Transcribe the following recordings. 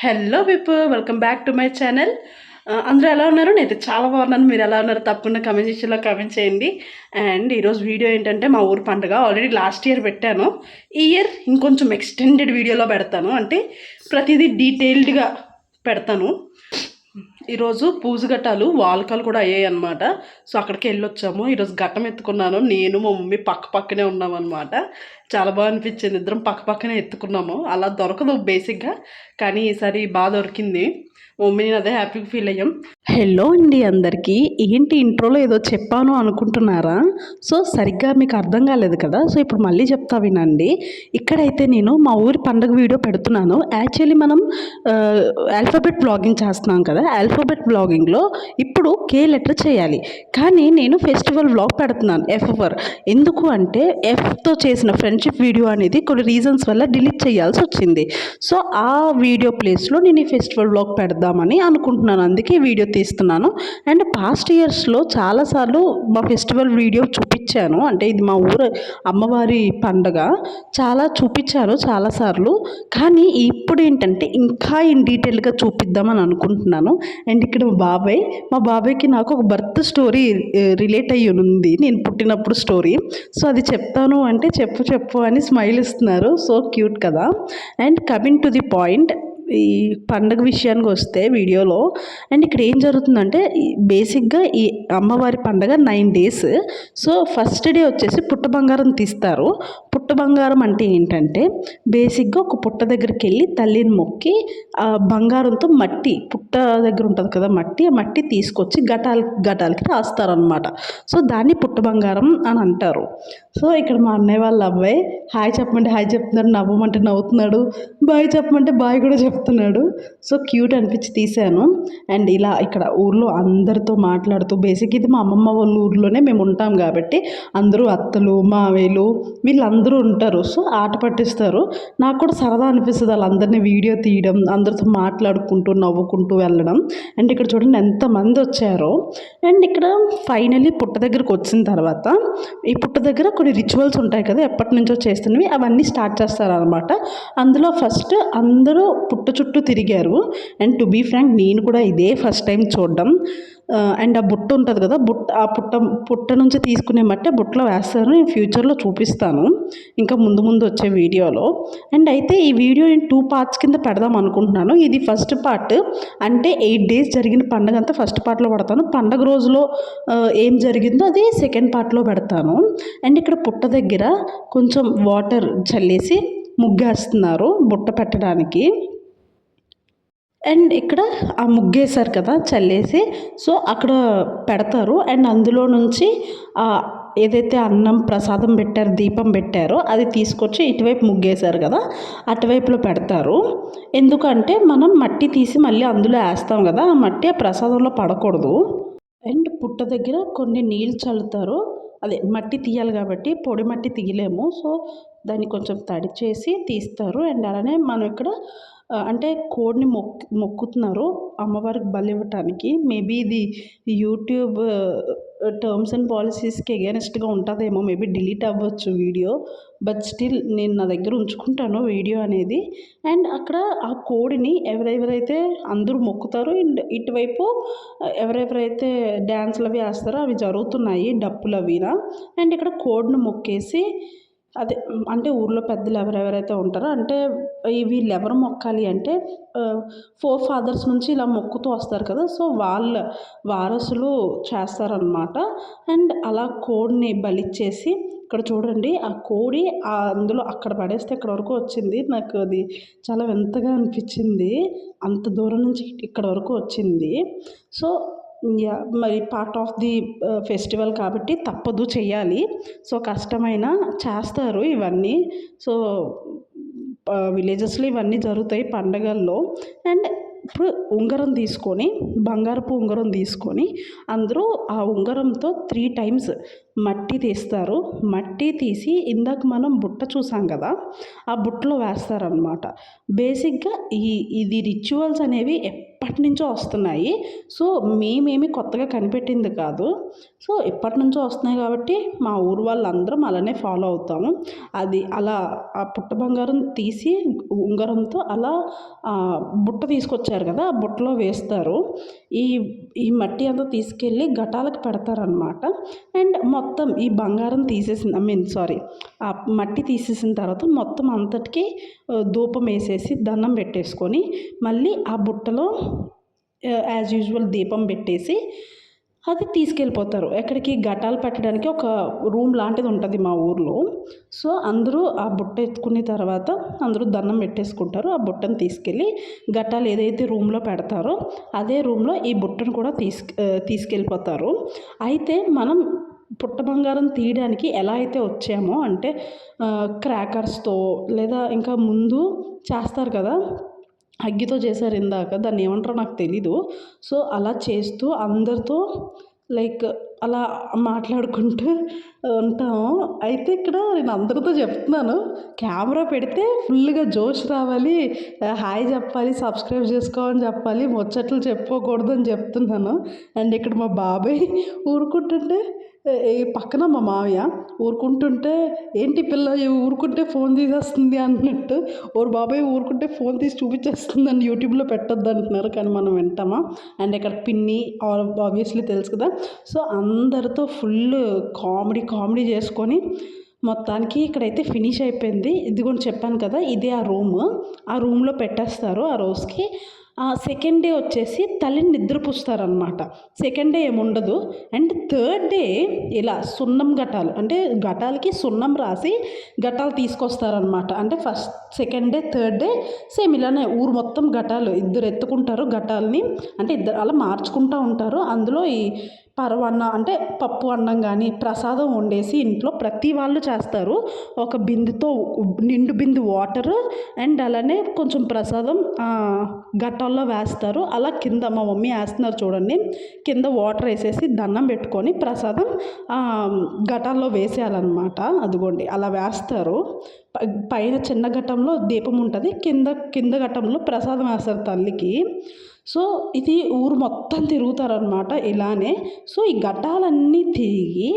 Hello people, welcome back to my channel. అందరూ ఎలా ఉన్నారు? నేనైతే చాలా బాగున్నాను. మీరు ఎలా ఉన్నారు? తప్పకుండా కమెంట్ సెక్షన్లో కమెంట్ చేయండి. అండ్ ఈరోజు వీడియో ఏంటంటే మా ఊరు పండుగ ఆల్రెడీ లాస్ట్ ఇయర్ పెట్టాను. ఈ ఇయర్ ఇంకొంచెం ఎక్స్టెండెడ్ వీడియోలో పెడతాను, అంటే ప్రతిదీ డీటెయిల్డ్గా పెడతాను. ఈరోజు పూజ ఘట్టాలు వాల్కాలు కూడా అయ్యాయి అనమాట. సో అక్కడికి వెళ్ళొచ్చాము. ఈరోజు ఘట్టం ఎత్తుకున్నాను. నేను మా మమ్మీ పక్కనే ఉన్నాం అనమాట. చాలా బాగా అనిపించింది. ఇద్దరం పక్కనే ఎత్తుకున్నాము. అలా దొరకదు బేసిక్గా, కానీ ఈసారి బాగా దొరికింది. మమ్మీ నేను అదే హ్యాపీగా ఫీల్ అయ్యాం. హలో అండి అందరికీ. ఏంటి ఇంట్రోలో ఏదో చెప్పాను అనుకుంటున్నారా? సో సరిగ్గా మీకు అర్థం కాలేదు కదా. సో ఇప్పుడు మళ్ళీ చెప్తా వినండి. ఇక్కడైతే నేను మా ఊరి పండుగ వీడియో పెడుతున్నాను. యాక్చువల్లీ మనం ఆల్ఫాబెట్ బ్లాగింగ్ చేస్తున్నాం కదా. ఆల్ఫాబెట్ బ్లాగింగ్లో ఇప్పుడు కే లెటర్ చేయాలి, కానీ నేను ఫెస్టివల్ బ్లాగ్ పెడుతున్నాను ఎఫ్ఎఫ్ఆర్. ఎందుకు అంటే ఎఫ్తో చేసిన ఫ్రెండ్షిప్ వీడియో అనేది కొన్ని రీజన్స్ వల్ల డిలీట్ చేయాల్సి వచ్చింది. సో ఆ వీడియో ప్లేస్లో నేను ఈ ఫెస్టివల్ బ్లాగ్ పెడదామని అనుకుంటున్నాను. అందుకే వీడియో తీస్తున్నాను. అండ్ పాస్ట్ ఇయర్స్లో చాలాసార్లు మా ఫెస్టివల్ వీడియో చూపించాను. అంటే ఇది మా ఊరు అమ్మవారి పండగ, చాలా చూపించాను చాలాసార్లు. కానీ ఇప్పుడు ఏంటంటే ఇంకా ఇన్ డీటెయిల్గా చూపిద్దామని అనుకుంటున్నాను. అండ్ ఇక్కడ మా బాబాయ్కి నాకు ఒక బర్త్ స్టోరీ రిలేట్ అయ్యి ఉంది, నేను పుట్టినప్పుడు స్టోరీ. సో అది చెప్తాను అంటే చెప్పు అని స్మైల్ ఇస్తున్నారు. సో క్యూట్ కదా. And coming to the point, ఈ పండగ విషయానికి వస్తే వీడియోలో, అండ్ ఇక్కడ ఏం జరుగుతుందంటే బేసిక్గా ఈ అమ్మవారి పండగ 9 days. సో ఫస్ట్ డే వచ్చేసి పుట్ట బంగారం తీస్తారు. పుట్ట బంగారం అంటే ఏంటంటే బేసిక్గా ఒక పుట్ట దగ్గరికి వెళ్ళి తల్లిని మొక్కి ఆ బంగారంతో మట్టి, పుట్ట దగ్గర ఉంటుంది కదా మట్టి, ఆ మట్టి తీసుకొచ్చి ఘటాలకి రాస్తారనమాట. సో దాన్ని పుట్ట బంగారం అని అంటారు. సో ఇక్కడ మా అన్నయ్య వాళ్ళ అబ్బాయి హాయ్ చెప్పమంటే హాయ్ చెప్తున్నాడు, నవ్వమంటే నవ్వుతున్నాడు, బాయ్ చెప్పమంటే బాయ్ కూడా చెప్తున్నాడు. సో క్యూట్ అనిపించి తీశాను. అండ్ ఇలా ఇక్కడ ఊర్లో అందరితో మాట్లాడుతూ, బేసిక్ ఇది మా అమ్మమ్మ వాళ్ళ ఊర్లోనే మేము ఉంటాం కాబట్టి అందరూ అత్తలు మావేలు వీళ్ళందరూ ఉంటారు. సో ఆట పట్టిస్తారు. నాకు కూడా సరదా అనిపిస్తుంది వాళ్ళందరినీ వీడియో తీయడం, అందరితో మాట్లాడుకుంటూ నవ్వుకుంటూ వెళ్ళడం. అండ్ ఇక్కడ చూడండి ఎంతమంది వచ్చారో. అండ్ ఇక్కడ ఫైనలీ పుట్ట దగ్గరకు వచ్చిన తర్వాత, ఈ పుట్ట దగ్గర కొన్ని రిచువల్స్ ఉంటాయి కదా ఎప్పటి నుంచో చేస్తున్నవి, అవన్నీ స్టార్ట్ చేస్తారనమాట. అందులో ఫస్ట్ అందరూ పుట్ట చుట్టూ తిరిగారు. అండ్ టు బీ ఫ్రాంక్ నేను కూడా ఇదే ఫస్ట్ టైం చూడడం. అండ్ ఆ బుట్ట ఉంటుంది కదా, ఆ పుట్ట నుంచి తీసుకునే మట్టి బుట్టలో వేస్తారు. నేను ఫ్యూచర్లో చూపిస్తాను ఇంకా ముందు వచ్చే వీడియోలో. అండ్ అయితే ఈ వీడియో నేను 2 parts కింద పెడదాం అనుకుంటున్నాను. ఇది ఫస్ట్ పార్ట్, అంటే 8 days జరిగిన పండుగ అంతా ఫస్ట్ పార్ట్లో పెడతాను. పండుగ రోజులో ఏం జరిగిందో అది సెకండ్ పార్ట్లో పెడతాను. అండ్ ఇక్కడ పుట్ట దగ్గర కొంచెం వాటర్ చల్లేసి ముగ్గేస్తున్నారు బుట్ట పెట్టడానికి. అండ్ ఇక్కడ ఆ ముగ్గేశారు కదా చల్లేసి, సో అక్కడ పెడతారు. అండ్ అందులో నుంచి ఏదైతే అన్నం ప్రసాదం పెట్టారో, దీపం పెట్టారో అది తీసుకొచ్చి ఇటువైపు ముగ్గేశారు కదా అటువైపులో పెడతారు. ఎందుకంటే మనం మట్టి తీసి మళ్ళీ అందులో వేస్తాం కదా, ఆ మట్టి ఆ ప్రసాదంలో పడకూడదు. అండ్ పుట్ట దగ్గర కొన్ని నీళ్ళు చల్లుతారు. అదే మట్టి తీయాలి కాబట్టి పొడి మట్టి తీయలేము, సో దాన్ని కొంచెం తడి చేసి తీస్తారు. అండ్ అలానే మనం ఇక్కడ అంటే కోడిని మొక్కుతున్నారు అమ్మవారికి బలి ఇవ్వటానికి. మేబీ ఇది యూట్యూబ్ టర్మ్స్ అండ్ పాలసీస్కి ఎగెనెస్ట్గా ఉంటుందేమో, మేబీ డిలీట్ అవ్వచ్చు వీడియో, బట్ స్టిల్ నేను నా దగ్గర ఉంచుకుంటాను వీడియో అనేది. అండ్ అక్కడ ఆ కోడిని ఎవరెవరైతే అందరూ మొక్కుతారో, అండ్ ఇటువైపు ఎవరెవరైతే డ్యాన్స్లు అవి వేస్తారో అవి జరుగుతున్నాయి, డప్పులు అవినా. అండ్ ఇక్కడ కోడిని మొక్కేసి, అదే అంటే ఊర్లో పెద్దలు ఎవరెవరైతే ఉంటారో, అంటే వీళ్ళు ఎవరు మొక్కాలి అంటే 4 fathers నుంచి ఇలా మొక్కుతూ వస్తారు కదా, సో వాళ్ళ వారసులు చేస్తారనమాట. అండ్ అలా కోడిని బలిచ్చేసి, ఇక్కడ చూడండి ఆ కోడి అందులో అక్కడ పడేస్తే ఇక్కడ వరకు వచ్చింది. నాకు అది చాలా వింతగా అనిపించింది, అంత దూరం నుంచి ఇక్కడ వరకు వచ్చింది. సో మరి పార్ట్ ఆఫ్ ది ఫెస్టివల్ కాబట్టి తప్పదు చేయాలి. సో కష్టమైన చేస్తారు ఇవన్నీ. సో విలేజెస్లో ఇవన్నీ జరుగుతాయి పండగల్లో. అండ్ ఇప్పుడు ఉంగరం తీసుకొని, బంగారపు ఉంగరం తీసుకొని అందరూ ఆ ఉంగరంతో 3 times మట్టి తీస్తారు. మట్టి తీసి ఇందాక మనం బుట్ట చూసాం కదా, ఆ బుట్టలో వేస్తారనమాట. బేసిక్గా ఇది రిచువల్స్ అనేవి ఎప్పటి నుంచో వస్తున్నాయి. సో మేమేమి కొత్తగా కనిపెట్టింది కాదు. సో ఎప్పటి నుంచో వస్తున్నాయి కాబట్టి మా ఊరు వాళ్ళందరం అలానే ఫాలో అవుతాము. అది అలా ఆ పుట్ట బంగారం తీసి ఉంగరంతో అలా బుట్ట తీసుకొచ్చారు కదా, ఆ బుట్టలో వేస్తారు. ఈ ఈ మట్టి అంతా తీసుకెళ్ళి ఘటాలకు పెడతారనమాట. అండ్ మొత్తం ఈ బంగారం తీసేసిన సారీ ఆ మట్టి తీసేసిన తర్వాత మొత్తం అంతటికి ధూపం వేసేసి దండం పెట్టేసుకొని మళ్ళీ ఆ బుట్టలో యాజ్ యూజువల్ దీపం పెట్టేసి అది తీసుకెళ్ళిపోతారు. ఎక్కడికి ఘటాలు పెట్టడానికి ఒక రూమ్ లాంటిది ఉంటుంది మా ఊర్లో. సో అందరూ ఆ బుట్ట ఎత్తుకున్న తర్వాత అందరూ దండం పెట్టేసుకుంటారు. ఆ బుట్టను తీసుకెళ్ళి ఘటాలు ఏదైతే రూమ్లో పెడతారో అదే రూమ్లో ఈ బుట్టను కూడా తీసుకెళ్ళిపోతారు. అయితే మనం పుట్ట బంగారం తీయడానికి ఎలా అయితే వచ్చామో అంటే క్రాకర్స్తో లేదా ఇంకా ముందు చేస్తారు కదా, అగ్గితో చేశారు ఇందాక, దాన్ని ఏమంటారో నాకు తెలీదు. సో అలా చేస్తూ అందరితో లైక్ అలా మాట్లాడుకుంటూ ఉంటాము. అయితే ఇక్కడ నేను అందరితో చెప్తున్నాను, కెమెరా పెడితే ఫుల్గా జోష్ రావాలి, హాయ్ చెప్పాలి, సబ్స్క్రైబ్ చేసుకోమని చెప్పాలి, ముచ్చట్లు చెప్పుకోకూడదు అని చెప్తున్నాను. అండ్ ఇక్కడ మా బాబాయ్ ఊరుకుంటుంటే పక్కన మా మావయ్య ఊరుకుంటుంటే, ఏంటి పిల్ల ఊరుకుంటే ఫోన్ తీసేస్తుంది అన్నట్టు, ఓరు బాబాయ్ ఊరుకుంటే ఫోన్ తీసి చూపించేస్తుంది అని యూట్యూబ్లో పెట్టొద్దు అంటున్నారు. కానీ మనం వింటామా? అండ్ ఇక్కడ పిన్ని ఆబ్వియస్లీ తెలుసు కదా. సో అందరితో ఫుల్ కామెడీ చేసుకొని మొత్తానికి ఇక్కడైతే ఫినిష్ అయిపోయింది. ఇదిగోని చెప్పాను కదా, ఇదే ఆ రూమ్లో పెట్టేస్తారు ఆ రోజుకి. సెకండ్ డే వచ్చేసి తల్లిని నిద్రపుస్తారనమాట. సెకండ్ డే ఏముండదు. అండ్ థర్డ్ డే ఇలా సున్నం ఘటాలు, అంటే ఘటాలకి సున్నం రాసి ఘటాలు తీసుకొస్తారనమాట. అంటే first second day third day same ఇలానే ఊరు మొత్తం ఘటాలు ఇద్దరు ఎత్తుకుంటారు ఘటాలని, అంటే ఇద్దరు అలా మార్చుకుంటూ ఉంటారు. అందులో ఈ పరవన్నం అంటే పప్పు అన్నం కానీ ప్రసాదం వండేసి ఇంట్లో ప్రతి వాళ్ళు చేస్తారు. ఒక బిందుతో నిండు బిందు వాటర్ అండ్ అలానే కొంచెం ప్రసాదం ఘటాల్లో వేస్తారు. అలా కింద మా మమ్మీ వేస్తున్నారు చూడండి, కింద వాటర్ వేసేసి దండం పెట్టుకొని ప్రసాదం ఘటాల్లో వేసేయాలన్నమాట. అదిగోండి అలా వేస్తారు. పైన చిన్న ఘటంలో దీపం ఉంటుంది, కింద ఘటంలో ప్రసాదం వేస్తారు తల్లికి. సో ఇది ఊరు మొత్తం తిరుగుతారనమాట ఇలానే. సో ఈ ఘటాలన్నీ తిరిగి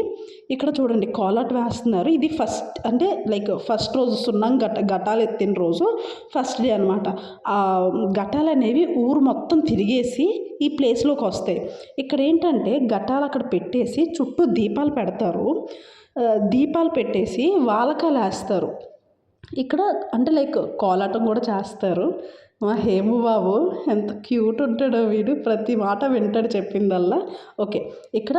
ఇక్కడ చూడండి కాలౌట్ వేస్తున్నారు. ఇది ఫస్ట్ అంటే లైక్ ఫస్ట్ రోజు సున్నం ఘటాలు ఎత్తిన రోజు ఫస్ట్ డే అనమాట. ఆ ఘటాలు అనేవి ఊరు మొత్తం తిరిగేసి ఈ ప్లేస్లోకి వస్తాయి. ఇక్కడ ఏంటంటే ఘటాలు అక్కడ పెట్టేసి చుట్టూ దీపాలు పెడతారు. దీపాలు పెట్టేసి వాలకాలు వేస్తారు ఇక్కడ. అంటే లైక్ కోలాటం కూడా చేస్తారు. మా హేము బాబు ఎంత క్యూట్ ఉంటాడో, వీడు ప్రతి మాట వింటాడు చెప్పిందల్లా. ఓకే, ఇక్కడ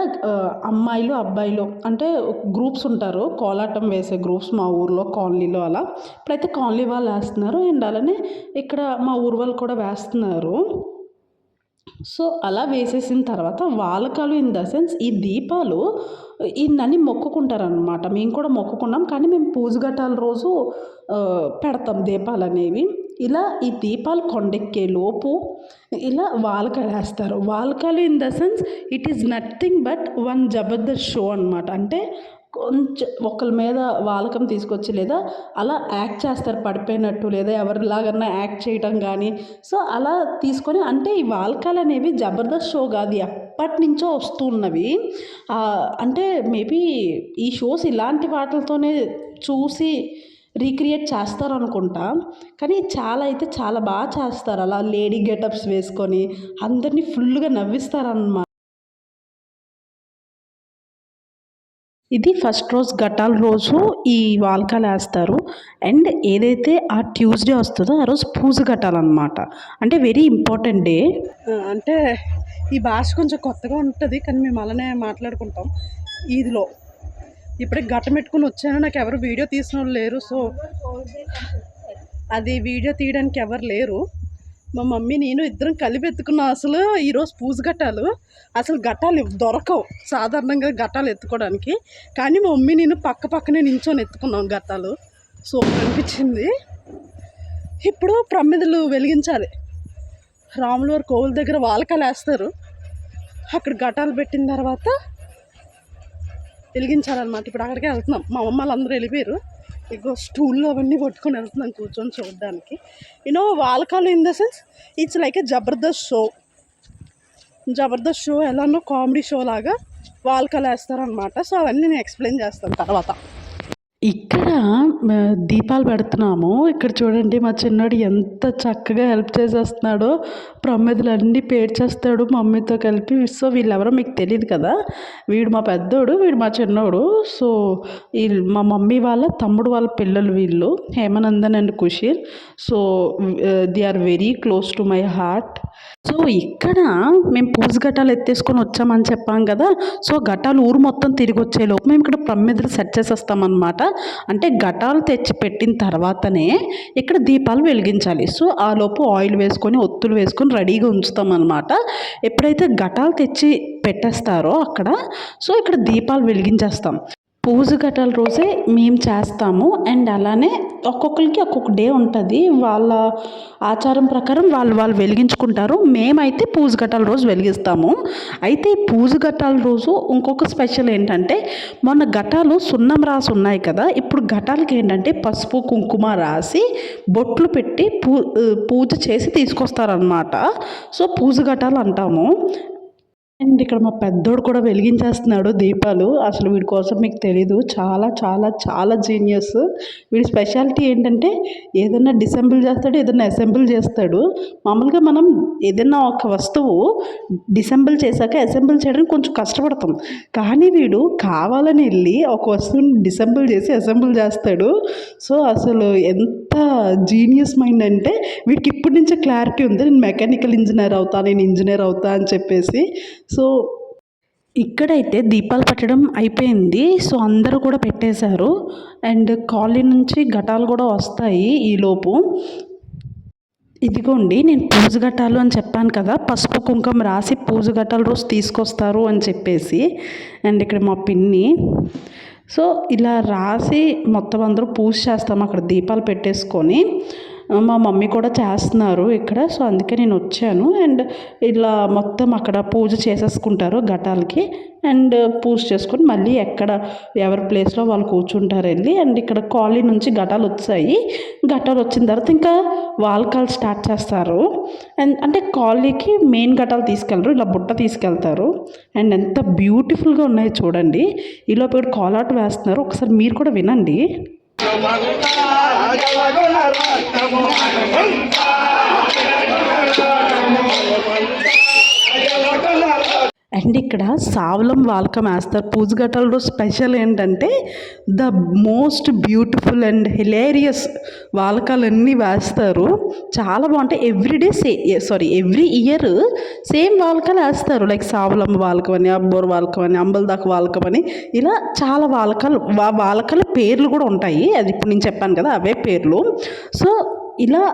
అమ్మాయిలు అబ్బాయిలు అంటే గ్రూప్స్ ఉంటారు, కోలాటం వేసే గ్రూప్స్ మా ఊర్లో కాలనీలో. అలా ఇప్పుడైతే కాలనీ వాళ్ళు వేస్తున్నారు అండ్ అలానే ఇక్కడ మా ఊరు వాళ్ళు కూడా వేస్తున్నారు. సో అలా వేసేసిన తర్వాత వాలకాలు ఇన్ ద సెన్స్ ఈ దీపాలు ఇన్నని మొక్కుకుంటారనమాట. మేము కూడా మొక్కుకున్నాం, కానీ మేము పూజ ఘటాల రోజు పెడతాం దీపాలు అనేవి. ఇలా ఈ దీపాలు కొండెక్కే లోపు ఇలా వాలకాలు వేస్తారు. వాలకాలు in the sense it is nothing but one Jabardasth show అనమాట. అంటే కొంచెం ఒకరి మీద వాలకం తీసుకొచ్చి లేదా అలా యాక్ట్ చేస్తారు పడిపోయినట్టు, లేదా ఎవరిలాగన్నా యాక్ట్ చేయటం కానీ. సో అలా తీసుకొని, అంటే ఈ వాలకాలు అనేవి జబర్దస్త్ షో కాదు, ఎప్పటి నుంచో వస్తూ ఉన్నవి. అంటే మేబీ ఈ షోస్ ఇలాంటి వాటితోనే చూసి రీక్రియేట్ చేస్తారు అనుకుంటా. కానీ చాలా బాగా చేస్తారు. అలా లేడీ గెటప్స్ వేసుకొని అందరినీ ఫుల్గా నవ్విస్తారన్నమాట. ఇది ఫస్ట్ రోజు ఘటాల రోజు ఈ వాలకాలు వేస్తారు. అండ్ ఏదైతే ఆ ట్యూస్డే వస్తుందో ఆ రోజు పూజ ఘటాలన్నమాట. అంటే వెరీ ఇంపార్టెంట్ డే. అంటే ఈ భాష కొంచెం కొత్తగా ఉంటుంది, కానీ మేము అలానే మాట్లాడుకుంటాం. ఈదిలో ఇప్పుడే ఘటం పెట్టుకుని వచ్చాను, నాకు ఎవరు వీడియో తీసిన వాళ్ళు లేరు. సో అది వీడియో తీయడానికి ఎవరు లేరు. మా మమ్మీ నేను ఇద్దరం కలిపి ఎత్తుకున్నాం. అసలు ఈరోజు పూజ ఘటాలు, అసలు ఘటాలు దొరకవు సాధారణంగా ఘటాలు ఎత్తుకోవడానికి, కానీ మా మమ్మీ నేను పక్కనే నించొని ఎత్తుకున్నాం ఘటాలు. సూపర్ అనిపించింది. ఇప్పుడు ప్రమిదలు వెలిగించాలి. రాములవారి కోవిల దగ్గర వాలకాలు వేస్తారు, అక్కడ ఘటాలు పెట్టిన తర్వాత వెలిగించాలన్నమాట. ఇప్పుడు అక్కడికే వెళ్తున్నాం. మా అమ్మ వాళ్ళందరూ వెళ్ళిపోయారు, ఇగో స్టూల్లో అవన్నీ పట్టుకొని వెళ్తున్నాను కూర్చొని చూడడానికి. యూనో వాల్కాలు in the sense it's like a Jabardasth show ఎలానో కామెడీ షో లాగా వాల్కాలు వేస్తారనమాట. సో అవన్నీ నేను ఎక్స్ప్లెయిన్ చేస్తాను తర్వాత. ఇక్కడ దీపాలు పెడుతున్నాము. ఇక్కడ చూడండి మా చిన్నోడు ఎంత చక్కగా హెల్ప్ చేసేస్తున్నాడో. ప్రమిదలు అన్నీ పేర్చేస్తాడు మమ్మీతో కలిపి. సో వీళ్ళెవరో మీకు తెలియదు కదా, వీడు మా పెద్దోడు, వీడు మా చిన్నోడు. సో మా మమ్మీ వాళ్ళ తమ్ముడు వాళ్ళ పిల్లలు వీళ్ళు, Hemanandan and Kushir. So they are very close to my heart. So ఇక్కడ మేము పూజ ఘటాలు ఎత్తేసుకొని వచ్చామని చెప్పాం కదా. సో ఘటాలు ఊరు మొత్తం తిరిగి వచ్చేలోపు మేము ఇక్కడ ప్రమిదలు సెట్ చేసేస్తామన్నమాట. అంటే ఘటాలు తెచ్చి పెట్టిన తర్వాతనే ఇక్కడ దీపాలు వెలిగించాలి. సో ఆ లోపు ఆయిల్ వేసుకొని ఒత్తులు వేసుకొని రెడీగా ఉంచుతాం అనమాట. ఎప్పుడైతే ఘటాలు తెచ్చి పెట్టేస్తారో అక్కడ, సో ఇక్కడ దీపాలు వెలిగించేస్తాం. పూజ ఘటాల రోజే మేము చేస్తాము. అండ్ అలానే ఒక్కొక్కరికి ఒక్కొక్క డే ఉంటుంది, వాళ్ళ ఆచారం ప్రకారం వాళ్ళు వెలిగించుకుంటారు. మేమైతే పూజ ఘటాల రోజు వెలిగిస్తాము. అయితే ఈ పూజ ఘటాల రోజు ఇంకొక స్పెషల్ ఏంటంటే, మొన్న ఘటాలు సున్నం రాసి ఉన్నాయి కదా, ఇప్పుడు ఘటాలకి ఏంటంటే పసుపు కుంకుమ రాసి బొట్లు పెట్టి పూజ చేసి తీసుకొస్తారనమాట. సో పూజ ఘటాలు అంటాము. అండ్ ఇక్కడ మా పెద్దోడు కూడా వెలిగించేస్తున్నాడు దీపాలు. అసలు వీడి కోసం మీకు తెలీదు, చాలా చాలా చాలా జీనియస్. వీడి స్పెషాలిటీ ఏంటంటే ఏదైనా డిసెంబుల్ చేస్తాడు, ఏదైనా అసెంబుల్ చేస్తాడు. మామూలుగా మనం ఏదైనా ఒక వస్తువు డిసెంబుల్ చేశాక అసెంబుల్ చేయడానికి కొంచెం కష్టపడతాం, కానీ వీడు కావాలని వెళ్ళి ఒక వస్తువుని డిసెంబుల్ చేసి అసెంబుల్ చేస్తాడు. సో అసలు ఎంత జీనియస్ మైండ్ అంటే, వీడికి ఇప్పటి నుంచే క్లారిటీ ఉంది, నేను మెకానికల్ ఇంజనీర్ అవుతా, నేను ఇంజనీర్ అవుతా అని చెప్పేసి. సో ఇక్కడైతే దీపాలు పెట్టడం అయిపోయింది. సో అందరూ కూడా పెట్టేశారు. అండ్ కాలనీ నుంచి ఘటాలు కూడా వస్తాయి ఈలోపు. ఇదిగోండి నేను పూజ ఘటాలు అని చెప్పాను కదా, పసుపు కుంకుమ రాసి పూజ ఘటాల రోజు తీసుకొస్తారు అని చెప్పేసి. అండ్ ఇక్కడ మా పిన్ని. సో ఇలా రాసి మొత్తం అందరూ పూజ చేస్తాము అక్కడ దీపాలు పెట్టేసుకొని. మా మమ్మీ కూడా చేస్తున్నారు ఇక్కడ. సో అందుకే నేను వచ్చాను. అండ్ ఇలా మొత్తం అక్కడ పూజ చేసేసుకుంటారు ఘటాలకి. అండ్ పూజ చేసుకొని మళ్ళీ ఎవరి ప్లేస్లో వాళ్ళు కూర్చుంటారు వెళ్ళి. అండ్ ఇక్కడ కాలనీ నుంచి ఘటాలు వచ్చాయి. ఘటాలు వచ్చిన తర్వాత ఇంకా వాల్కాలు స్టార్ట్ చేస్తారు. అండ్ అంటే కాలనీకి మెయిన్ ఘటాలు తీసుకెళ్ళరు, ఇలా బుట్ట తీసుకెళ్తారు. అండ్ ఎంత బ్యూటిఫుల్గా ఉన్నాయి చూడండి. ఈలోపు ఇక్కడ కాల్ వేస్తున్నారు, ఒకసారి మీరు కూడా వినండి. అండ్ ఇక్కడ సావలం వాల్కం వేస్తారు పూజ ఘటాలలో. స్పెషల్ ఏంటంటే the most beautiful and hilarious వాల్కాలన్నీ వేస్తారు, చాలా బాగుంటాయి. ఎవ్రీ ఇయర్ సేమ్ వాల్కాలు వేస్తారు. లైక్ సావలం వాల్కం అని, అబ్బోర్ వాల్కం అని, అంబల్దాక్ వాల్కం అని, ఇలా చాలా వాల్కాల పేర్లు కూడా ఉంటాయి. అది ఇప్పుడు నేను చెప్పాను కదా, అవే పేర్లు. సో ఇలా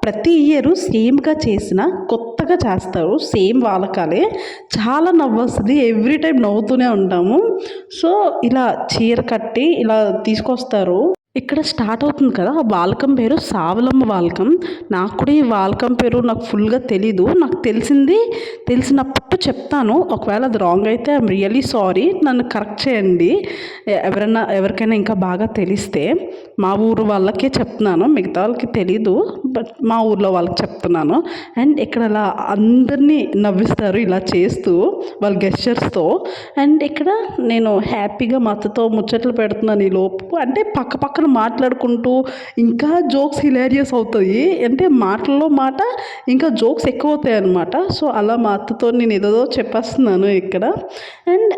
ప్రతి ఇయర్ సేమ్గా చేసిన కొత్తగా చేస్తారు, సేమ్ వాలకాలే. చాలా నవ్వొస్తుంది, ఎవ్రీ టైం నవ్వుతూనే ఉంటాము. సో ఇలా చీర కట్టి ఇలా తీసుకొస్తారు. ఇక్కడ స్టార్ట్ అవుతుంది కదా, ఆ వాలకం పేరు సావలమ్మ వాలకం. నాకు కూడా ఈ వాలకం పేరు నాకు ఫుల్గా తెలీదు. నాకు తెలిసినప్పుడు చెప్తాను. ఒకవేళ అది రాంగ్ అయితే ఐఎమ్ రియలీ సారీ, నన్ను కరెక్ట్ చేయండి. ఎవరికైనా ఇంకా బాగా తెలిస్తే. మా ఊరు వాళ్ళకే చెప్తున్నాను, మిగతా వాళ్ళకి తెలీదు, బట్ మా ఊర్లో వాళ్ళకి చెప్తున్నాను. అండ్ ఇక్కడ అలా అందరినీ నవ్విస్తారు ఇలా చేస్తూ వాళ్ళ గెస్చర్స్తో. అండ్ ఇక్కడ నేను హ్యాపీగా మా అత్తతో ముచ్చట్లు పెడుతున్నాను ఈ లోపు. అంటే పక్కన మాట్లాడుకుంటూ ఇంకా జోక్స్ హిలేరియస్ అవుతాయి. అంటే మాటల్లో మాట ఇంకా జోక్స్ ఎక్కువ అవుతాయి అన్నమాట. సో అలా మా అత్తతో నేను ఏదో చెప్పేస్తున్నాను ఇక్కడ. అండ్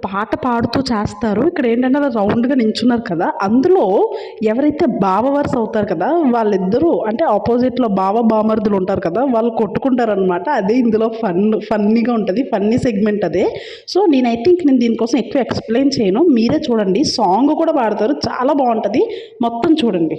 పాట పాడుతూ చేస్తారు. ఇక్కడ ఏంటంటే అలా రౌండ్గా నించున్నారు కదా, అందులో ఎవరైతే బావ వరుస అవుతారు కదా, వాళ్ళిద్దరూ అంటే ఆపోజిట్లో బామర్దులు ఉంటారు కదా, వాళ్ళు కొట్టుకుంటారు అనమాట. అదే ఇందులో ఫన్నీగా ఉంటుంది, ఫన్నీ సెగ్మెంట్ అదే. సో నేను దీనికోసం ఎక్కువ ఎక్స్ప్లెయిన్ చేయను, మీరే చూడండి. సాంగ్ కూడా పాడతారు, చాలా బాగుంటుంది, మొత్తం చూడండి.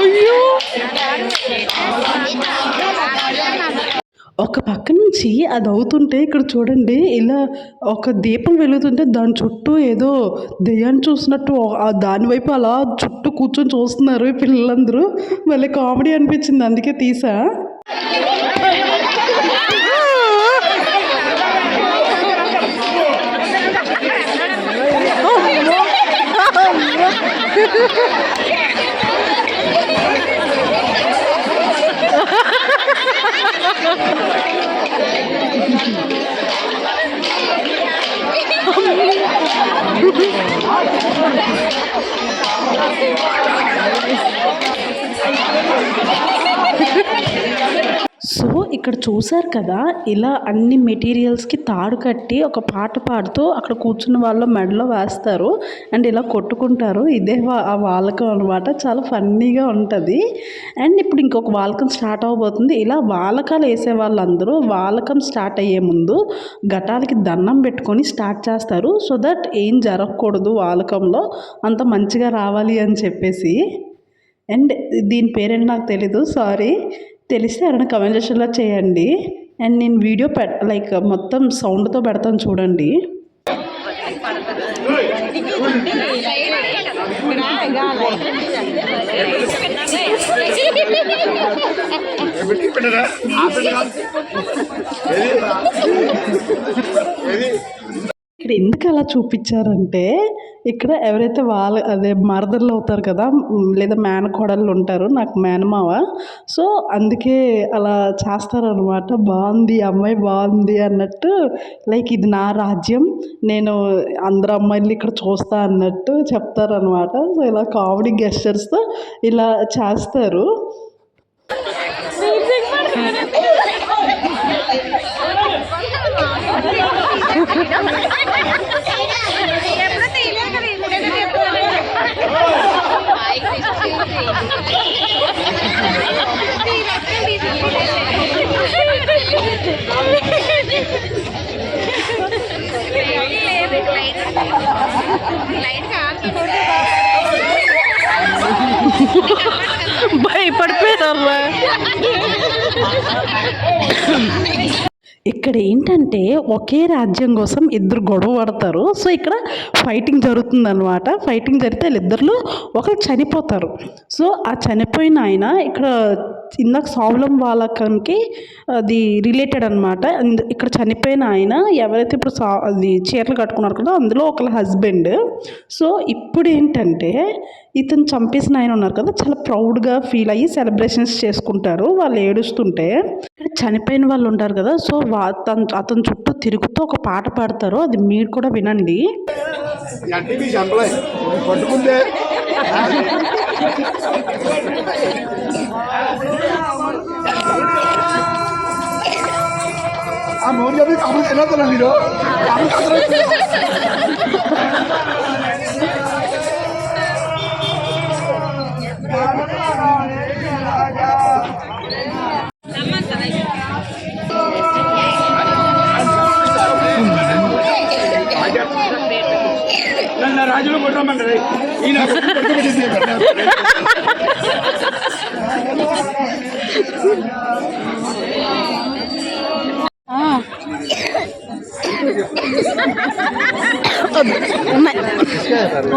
అయ్యో ఒక పక్క నుంచి అది అవుతుంటే ఇక్కడ చూడండి ఇలా ఒక దీపం వెలుగుతుంటే దాని చుట్టూ ఏదో దెయ్యాన్ని చూసినట్టు దాని వైపు అలా చుట్టూ కూర్చొని చూస్తున్నారు ఈ పిల్లలందరూ. మళ్ళీ కామెడీ అనిపించింది, అందుకే తీసా. సో ఇక్కడ చూసారు కదా, ఇలా అన్ని మెటీరియల్స్కి తాడు కట్టి ఒక పాట పాడుతూ అక్కడ కూర్చున్న వాళ్ళు మెడలో వేస్తారు అండ్ ఇలా కొట్టుకుంటారు. ఇదే ఆ వాలకం అనమాట. చాలా ఫన్నీగా ఉంటుంది. అండ్ ఇప్పుడు ఇంకొక వాలకం స్టార్ట్ అవ్వబోతుంది. ఇలా వాలకాలు వేసే వాళ్ళందరూ వాలకం స్టార్ట్ అయ్యే ముందు ఘటాలకి దండం పెట్టుకొని స్టార్ట్ చేస్తారు. సో దట్ ఏం జరగకూడదు వాలకంలో, అంత మంచిగా రావాలి అని చెప్పేసి. అండ్ దీని పేరేంటి నాకు తెలీదు, సారీ. తెలిస్తే ఎవరైనా కమెంట్ సెక్షన్లో చేయండి. అండ్ నేను వీడియో లైక్ మొత్తం సౌండ్తో పెడతాను చూడండి. ఇక్కడ ఎందుకు అలా చూపించారంటే, ఇక్కడ ఎవరైతే అదే మరదళ్ళు అవుతారు కదా, లేదా మేనకోడళ్ళు ఉంటారు, నాకు మేనమావ. సో అందుకే అలా చేస్తారనమాట. బాగుంది అమ్మాయి బాగుంది అన్నట్టు, లైక్ ఇది నా రాజ్యం, నేను అందరు అమ్మాయిలు ఇక్కడ చూస్తా అన్నట్టు చెప్తారనమాట. సో ఇలా కామెడీ గెస్చర్స్తో ఇలా చేస్తారు. భయపడిపోయారా? ఇక్కడ ఏంటంటే ఒకే రాజ్యం కోసం ఇద్దరు గొడవ పడతారు. సో ఇక్కడ ఫైటింగ్ జరుగుతుంది అనమాట. ఫైటింగ్ జరిగితే వీళ్ళిద్దరిలో ఒకరు చనిపోతారు. సో ఆ చనిపోయిన ఆయన ఇక్కడ ఇందాక సావులం వాలకానికి అది రిలేటెడ్ అనమాట. ఇక్కడ చనిపోయిన ఆయన ఎవరైతే ఇప్పుడు అది చీరలు కట్టుకున్నారు కదా, అందులో ఒకళ్ళ హస్బెండ్. సో ఇప్పుడు ఏంటంటే ఇతను చంపేసిన ఆయన ఉన్నారు కదా, చాలా ప్రౌడ్గా ఫీల్ అయ్యి సెలబ్రేషన్స్ చేసుకుంటారు వాళ్ళు ఏడుస్తుంటే. ఇక్కడ చనిపోయిన వాళ్ళు ఉంటారు కదా, సో అతని చుట్టూ తిరుగుతూ ఒక పాట పాడతారు. అది మీరు కూడా వినండి. రాజులో కొట్టమంటారు ఈయన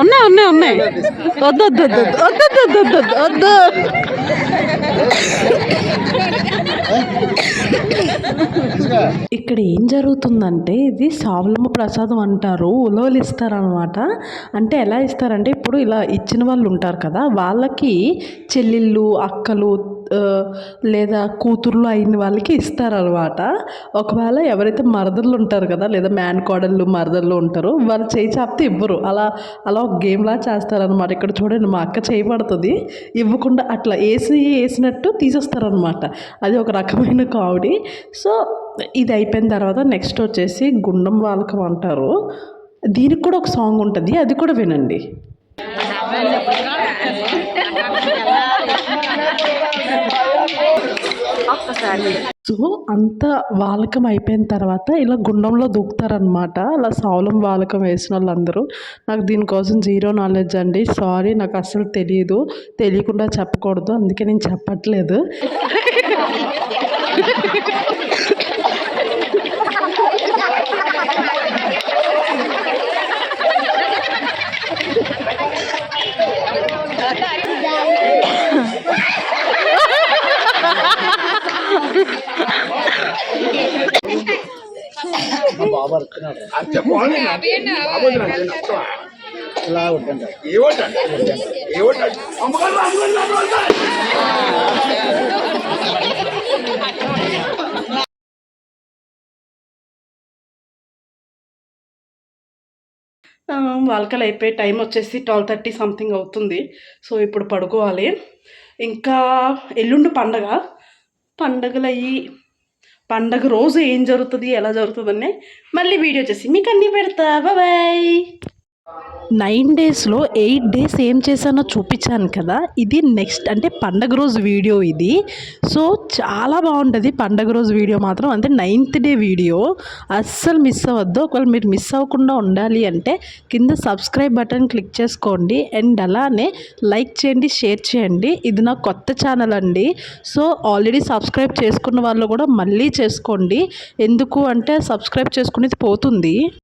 ఉన్నాయి ఉన్నాయి ఉన్నాయి. వద్దు వద్దు వద్దు వద్దు వద్దు వద్దు వద్దు. ఇక్కడ ఏం జరుగుతుందంటే, ఇది సావులమ్మ ప్రసాదం అంటారు. ఉలవలు ఇస్తారనమాట. అంటే ఎలా ఇస్తారంటే, ఇప్పుడు ఇలా ఇచ్చిన వాళ్ళు ఉంటారు కదా, వాళ్ళకి చెల్లెళ్ళు అక్కలు లేదా కూతుర్లు అయిన వాళ్ళకి ఇస్తారనమాట. ఒకవేళ ఎవరైతే మరదళ్ళు ఉంటారు కదా, లేదా మేనకోడళ్ళు మరదళ్ళు ఉంటారో, వాళ్ళు చేయి చాపితే ఇవ్వరు. అలా అలా ఒక గేమ్లా చేస్తారనమాట. ఇక్కడ చూడండి, మా అక్క చేయబడుతుంది, ఇవ్వకుండా అట్లా వేసినట్టు తీసేస్తారనమాట. అది ఒక రకమైన కామెడీ. సో ఇది అయిపోయిన తర్వాత నెక్స్ట్ వచ్చేసి గుండం వాలకం అంటారు. దీనికి కూడా ఒక సాంగ్ ఉంటుంది, అది కూడా వినండి. ఒక్కసారి. సో అంత వాలకం అయిపోయిన తర్వాత ఇలా గుండంలో దూకుతారనమాట. అలా సౌలం వాలకం వేసిన వాళ్ళందరూ. నాకు దీనికోసం జీరో నాలెడ్జ్ అండి. సారీ, నాకు అస్సలు తెలియదు. తెలియకుండా చెప్పకూడదు, అందుకే నేను చెప్పట్లేదు. అంతే బాగుంది ఇలా ఉంటుంది. ఏమిటండి అమ్మగారు వాలకలు అయిపోయి టైం వచ్చేసి 12:30 సంథింగ్ అవుతుంది. సో ఇప్పుడు పడుకోవాలి. ఇంకా ఎల్లుండి పండగలు అయ్యి పండగ రోజు ఏం జరుగుతుంది, ఎలా జరుగుతుందని మళ్ళీ వీడియో చేసి మీకు అన్నీ పెడతా. బాయ్. 9 డేస్లో 8 డేస్ ఏం చేశానో చూపించాను కదా. ఇది నెక్స్ట్ అంటే పండగ రోజు వీడియో ఇది. సో చాలా బాగుంటుంది పండగ రోజు వీడియో మాత్రం. అంటే 9th డే వీడియో అస్సలు మిస్ అవ్వద్దు. ఒకవేళ మీరు మిస్ అవ్వకుండా ఉండాలి అంటే కింద సబ్స్క్రైబ్ బటన్ క్లిక్ చేసుకోండి. అండ్ అలానే లైక్ చేయండి, షేర్ చేయండి. ఇది నా కొత్త ఛానల్ అండి. సో ఆల్రెడీ సబ్స్క్రైబ్ చేసుకున్న వాళ్ళు కూడా మళ్ళీ చేసుకోండి. ఎందుకు అంటే సబ్స్క్రైబ్ చేసుకునేది పోతుంది.